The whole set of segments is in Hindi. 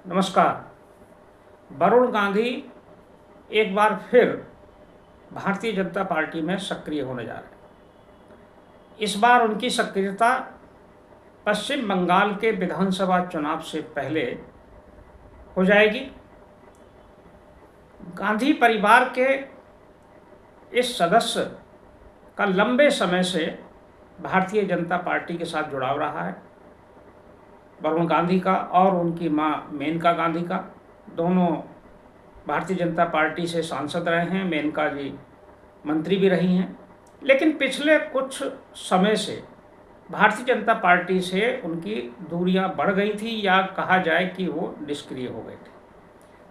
नमस्कार। वरुण गांधी एक बार फिर भारतीय जनता पार्टी में सक्रिय होने जा रहे हैं। इस बार उनकी सक्रियता पश्चिम बंगाल के विधानसभा चुनाव से पहले हो जाएगी। गांधी परिवार के इस सदस्य का लंबे समय से भारतीय जनता पार्टी के साथ जुड़ाव रहा है। वरुण गांधी का और उनकी मां मेनका गांधी का, दोनों भारतीय जनता पार्टी से सांसद रहे हैं। मेनका जी मंत्री भी रही हैं, लेकिन पिछले कुछ समय से भारतीय जनता पार्टी से उनकी दूरियां बढ़ गई थी, या कहा जाए कि वो निष्क्रिय हो गए थे।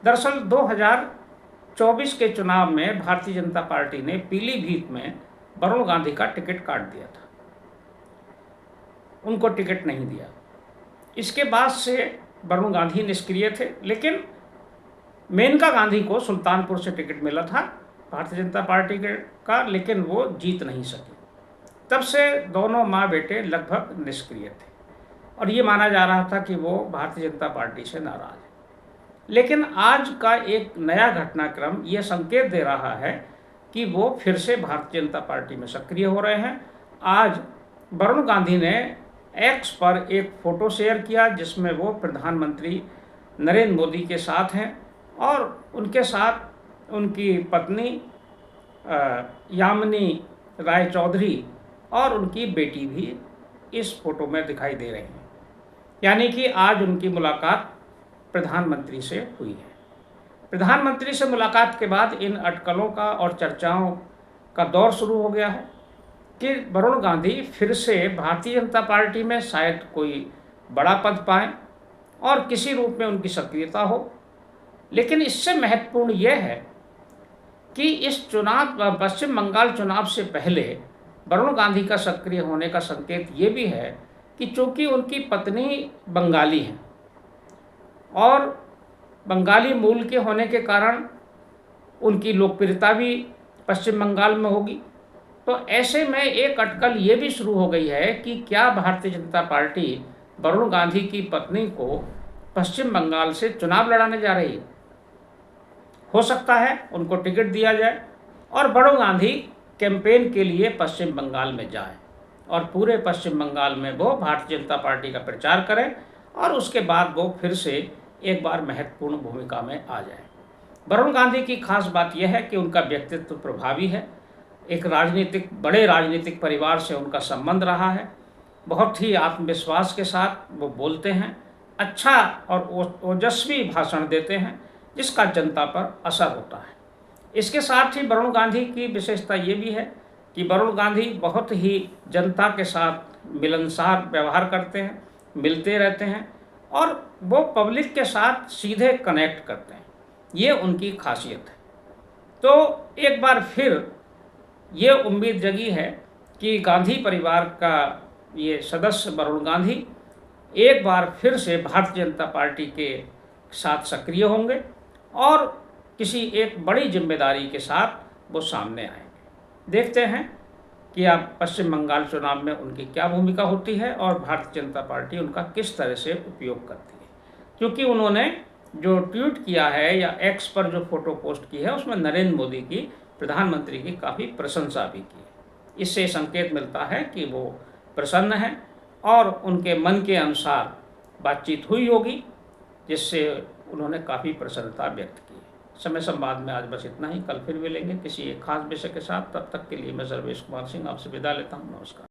दरअसल 2024 के चुनाव में भारतीय जनता पार्टी ने पीलीभीत में वरुण गांधी का टिकट काट दिया था, उनको टिकट नहीं दिया। इसके बाद से वरुण गांधी निष्क्रिय थे, लेकिन मेनका गांधी को सुल्तानपुर से टिकट मिला था भारतीय जनता पार्टी का, लेकिन वो जीत नहीं सके। तब से दोनों माँ बेटे लगभग निष्क्रिय थे और ये माना जा रहा था कि वो भारतीय जनता पार्टी से नाराज है। लेकिन आज का एक नया घटनाक्रम ये संकेत दे रहा है कि वो फिर से भारतीय जनता पार्टी में सक्रिय हो रहे हैं। आज वरुण गांधी ने एक्स पर एक फ़ोटो शेयर किया जिसमें वो प्रधानमंत्री नरेंद्र मोदी के साथ हैं और उनके साथ उनकी पत्नी यामिनी राय चौधरी और उनकी बेटी भी इस फोटो में दिखाई दे रही हैं। यानी कि आज उनकी मुलाकात प्रधानमंत्री से हुई है। प्रधानमंत्री से मुलाकात के बाद इन अटकलों का और चर्चाओं का दौर शुरू हो गया है कि वरुण गांधी फिर से भारतीय जनता पार्टी में शायद कोई बड़ा पद पाएं और किसी रूप में उनकी सक्रियता हो। लेकिन इससे महत्वपूर्ण यह है कि इस चुनाव, पश्चिम बंगाल चुनाव से पहले वरुण गांधी का सक्रिय होने का संकेत ये भी है कि चूंकि उनकी पत्नी बंगाली हैं और बंगाली मूल के होने के कारण उनकी लोकप्रियता भी पश्चिम बंगाल में होगी। तो ऐसे में एक अटकल ये भी शुरू हो गई है कि क्या भारतीय जनता पार्टी वरुण गांधी की पत्नी को पश्चिम बंगाल से चुनाव लड़ाने जा रही है। हो सकता है उनको टिकट दिया जाए और वरुण गांधी कैंपेन के लिए पश्चिम बंगाल में जाए और पूरे पश्चिम बंगाल में वो भारतीय जनता पार्टी का प्रचार करें और उसके बाद वो फिर से एक बार महत्वपूर्ण भूमिका में आ जाए। वरुण गांधी की खास बात यह है कि उनका व्यक्तित्व प्रभावी है। एक बड़े राजनीतिक परिवार से उनका संबंध रहा है। बहुत ही आत्मविश्वास के साथ वो बोलते हैं, अच्छा और ओजस्वी भाषण देते हैं जिसका जनता पर असर होता है। इसके साथ ही वरुण गांधी की विशेषता ये भी है कि वरुण गांधी बहुत ही जनता के साथ मिलनसार व्यवहार करते हैं, मिलते रहते हैं और वो पब्लिक के साथ सीधे कनेक्ट करते हैं। ये उनकी खासियत है। तो एक बार फिर ये उम्मीद जगी है कि गांधी परिवार का ये सदस्य वरुण गांधी एक बार फिर से भारतीय जनता पार्टी के साथ सक्रिय होंगे और किसी एक बड़ी जिम्मेदारी के साथ वो सामने आएंगे। देखते हैं कि अब पश्चिम बंगाल चुनाव में उनकी क्या भूमिका होती है और भारतीय जनता पार्टी उनका किस तरह से उपयोग करती है। क्योंकि उन्होंने जो ट्वीट किया है या एक्स पर जो फोटो पोस्ट की है उसमें नरेंद्र मोदी की, प्रधानमंत्री की काफ़ी प्रशंसा भी की है। इससे संकेत मिलता है कि वो प्रसन्न हैं और उनके मन के अनुसार बातचीत हुई होगी, जिससे उन्होंने काफ़ी प्रसन्नता व्यक्त की है। समय संवाद में आज बस इतना ही। कल फिर मिलेंगे किसी एक खास विषय के साथ। तब तक के लिए मैं सर्वेश कुमार सिंह आपसे विदा लेता हूँ। नमस्कार।